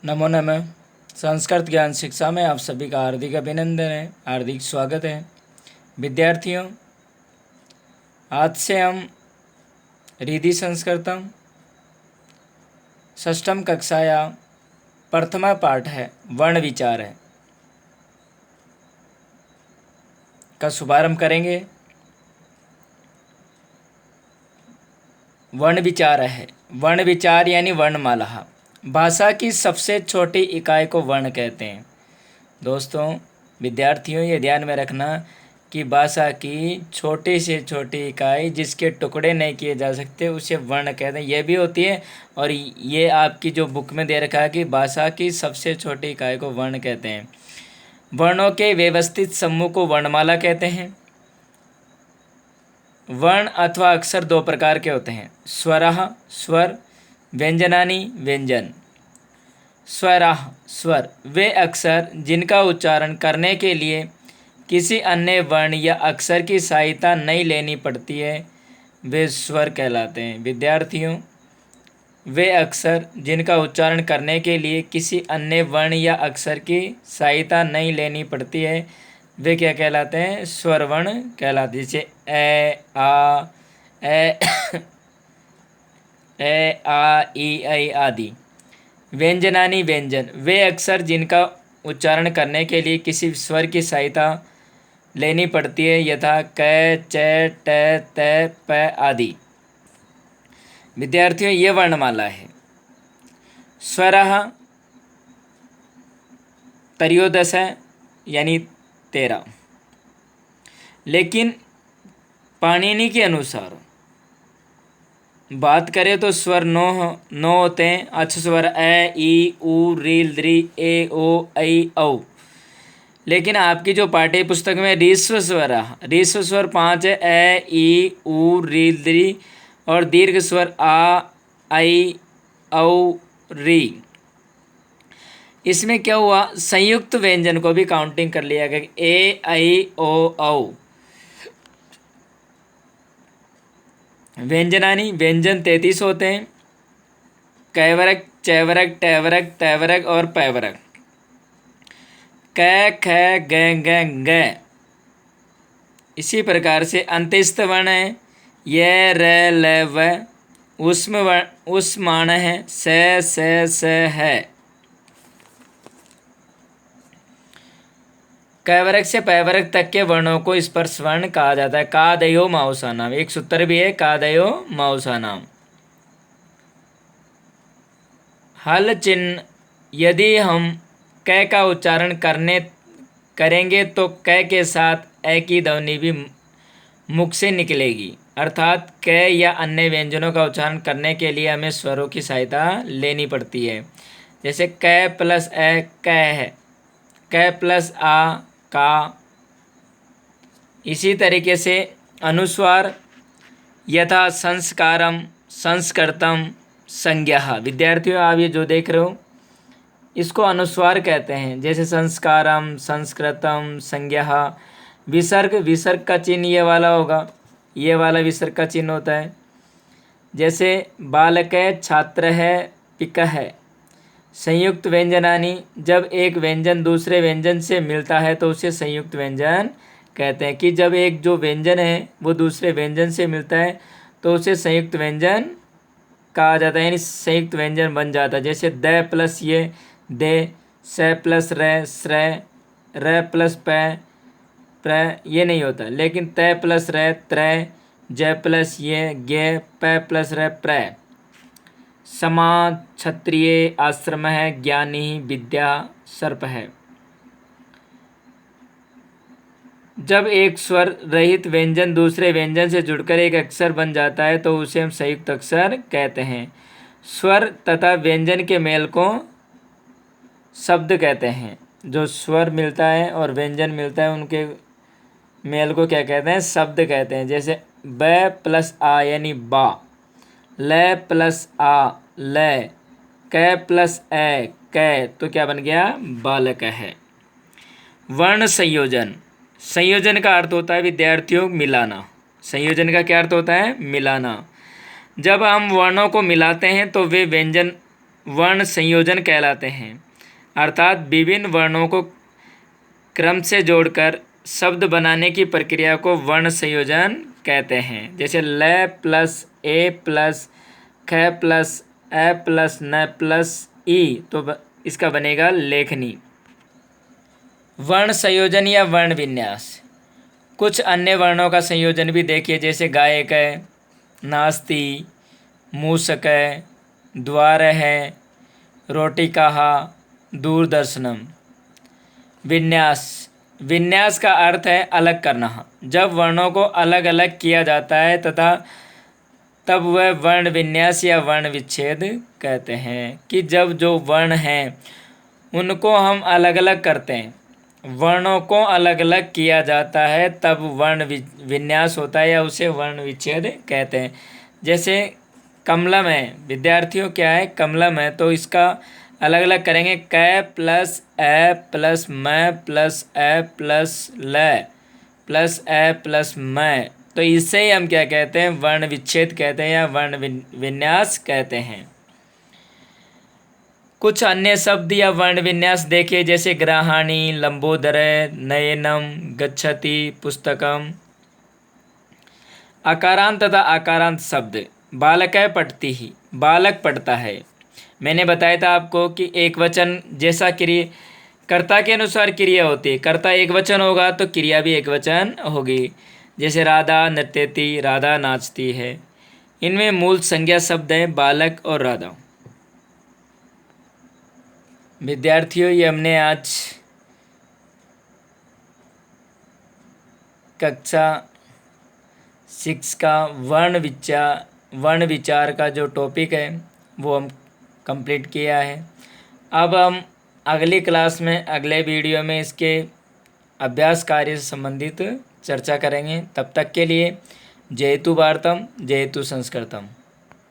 नमो नमः। संस्कृत ज्ञान शिक्षा में आप सभी का हार्दिक अभिनंदन है, हार्दिक स्वागत है। विद्यार्थियों, आज से हम रिधि संस्कृतम षष्ठम कक्षाया प्रथमा पाठ है वर्ण विचार है का शुभारंभ करेंगे। वर्ण विचार है, वर्ण विचार यानी वर्णमाला। भाषा की सबसे छोटी इकाई को वर्ण कहते हैं। दोस्तों, विद्यार्थियों, ये ध्यान में रखना कि भाषा की छोटी से छोटी इकाई जिसके टुकड़े नहीं किए जा सकते उसे वर्ण कहते हैं। यह भी होती है और ये आपकी जो बुक में दे रखा है कि भाषा की सबसे छोटी इकाई को वर्ण कहते हैं। वर्णों के व्यवस्थित समूह को वर्णमाला कहते हैं। वर्ण अथवा अक्षर दो प्रकार के होते हैं, स्वरः स्वर, व्यंजनानि व्यंजन। स्वरः स्वर वे अक्षर जिनका उच्चारण करने के लिए किसी अन्य वर्ण या अक्षर की सहायता नहीं लेनी पड़ती है, वे स्वर कहलाते हैं। विद्यार्थियों, वे अक्षर जिनका उच्चारण करने के लिए किसी अन्य वर्ण या अक्षर की सहायता नहीं लेनी पड़ती है, वे क्या कहलाते हैं? स्वर वर्ण कहलाते हैं। जैसे ए आ ए आ ई ऐ आदि। व्यंजनानि व्यंजन वे अक्षर जिनका उच्चारण करने के लिए किसी स्वर की सहायता लेनी पड़ती है, यथा क, च, ट, त, प आदि। विद्यार्थियों, ये वर्णमाला है। स्वरः त्रयोदश है यानी 13। लेकिन पाणिनि के अनुसार बात करें तो स्वर 9 होते हैं। अच्छ स्वर ए, ई, उ, रील, द्री, ए, ओ, ऐ, औ। लेकिन आपकी जो पाठ्य पुस्तक में रीस्व स्वर 5 है, ए, ई, उ, रील, द्री और दीर्घ स्वर आ, ऐ, औ, री। इसमें क्या हुआ? संयुक्त व्यंजन को भी काउंटिंग कर लिया गया, ए, ऐ, ओ, औ। व्यंजनानि व्यंजन 33 होते हैं, कैवरक, चैवरक, टैवरक, तैवरक और पैवरक। क, ख, ग, ग। इसी प्रकार से अंत्यस्थ वर्ण है, य, र, ल, व। उस्माण है, स, है। कैवरक से पैवरक तक के वर्णों को स्पर्श वर्ण कहा जाता है। कादयो माउसानाम, एक सूत्र भी है, कादयो माउसानाम। हल चिन्ह, यदि हम क का उच्चारण करेंगे तो क के साथ ए की ध्वनि भी मुख से निकलेगी, अर्थात क या अन्य व्यंजनों का उच्चारण करने के लिए हमें स्वरों की सहायता लेनी पड़ती है। जैसे क प्लस ए क है, क प्लस आ का। इसी तरीके से अनुस्वार, यथा संस्कारम, संस्कृतम, संज्ञा। विद्यार्थियों, आप ये जो देख रहे हो इसको अनुस्वार कहते हैं। जैसे संस्कारम, संस्कृतम, संज्ञा। विसर्ग का चिन्ह ये वाला होगा, ये वाला विसर्ग का चिन्ह होता है। जैसे बालक है, छात्र है, पिक है। संयुक्त व्यंजनानि, जब एक व्यंजन दूसरे व्यंजन से मिलता है तो उसे संयुक्त व्यंजन कहते हैं। कि जब एक जो व्यंजन है वो दूसरे व्यंजन से मिलता है तो उसे संयुक्त व्यंजन कहा जाता है, यानी संयुक्त व्यंजन बन जाता है। जैसे द प्लस ये दे, स प्लस र श्रय, र प्लस प प्र, ये नहीं होता। लेकिन त प्लस र त्रय, ज प्लस ये ज्ञ, प प्लस र प्र। समाज क्षत्रिय आश्रम है, ज्ञानी विद्या सर्प है। जब एक स्वर रहित व्यंजन दूसरे व्यंजन से जुड़कर एक अक्षर बन जाता है तो उसे हम संयुक्त अक्षर कहते हैं। स्वर तथा व्यंजन के मेल को शब्द कहते हैं। जो स्वर मिलता है और व्यंजन मिलता है उनके मेल को क्या कहते हैं? शब्द कहते हैं। जैसे ब प्लस आ यानी बा, ल प्लस आ ल, क प्लस ए कै, तो क्या बन गया? बालक है। वर्ण संयोजन, संयोजन का अर्थ होता है विद्यार्थियों मिलाना। संयोजन का क्या अर्थ होता है? मिलाना। जब हम वर्णों को मिलाते हैं तो वे व्यंजन वर्ण संयोजन कहलाते हैं। अर्थात विभिन्न वर्णों को क्रम से जोड़कर शब्द बनाने की प्रक्रिया को वर्ण संयोजन कहते हैं। जैसे ल प्लस ए प्लस ख प्लस ए प्लस न प्लस ई, तो इसका बनेगा लेखनी। वर्ण संयोजन या वर्ण विन्यास। कुछ अन्य वर्णों का संयोजन भी देखिए, जैसे गायक है, नास्ति, मूषक है, द्वार है, रोटिकाः, दूरदर्शनम। विन्यास। विन्यास का अर्थ है अलग करना। जब वर्णों को अलग अलग किया जाता है तथा तब वह वर्ण विन्यास या वर्ण विच्छेद कहते हैं, कि जब जो वर्ण हैं उनको हम अलग अलग करते हैं, वर्णों को अलग अलग किया जाता है, तब वर्ण विन्यास होता है या उसे वर्ण विच्छेद कहते हैं। जैसे कमलम है, विद्यार्थियों क्या है, कमलम है, तो इसका अलग अलग करेंगे, क प्लस ए प्लस म प्लस ए प्लस ल प्लस ए प्लस म, तो इसे ही हम क्या कहते हैं, वर्ण विच्छेद कहते हैं या वर्ण विन्यास कहते हैं। कुछ अन्य शब्द या वर्ण विन्यास देखिए, जैसे ग्रहाणी, लंबोदर, नयनम, गच्छति, पुस्तकम। आकारांत तथा आकारांत शब्द। बालक है पढ़ती ही, बालक पढ़ता है। मैंने बताया था आपको कि एक वचन जैसा क्रिया कर्ता के अनुसार क्रिया होती है, कर्ता एक वचन होगा तो क्रिया भी एक वचन होगी। जैसे राधा नृत्यति, राधा नाचती है। इनमें मूल संज्ञा शब्द हैं बालक और राधा। विद्यार्थियों, ये हमने आज कक्षा 6 का वर्ण विचार का जो टॉपिक है वो हम कंप्लीट किया है। अब हम अगली क्लास में, अगले वीडियो में इसके अभ्यास कार्य से संबंधित चर्चा करेंगे। तब तक के लिए जयतु भारतम, जयतु संस्कृतम।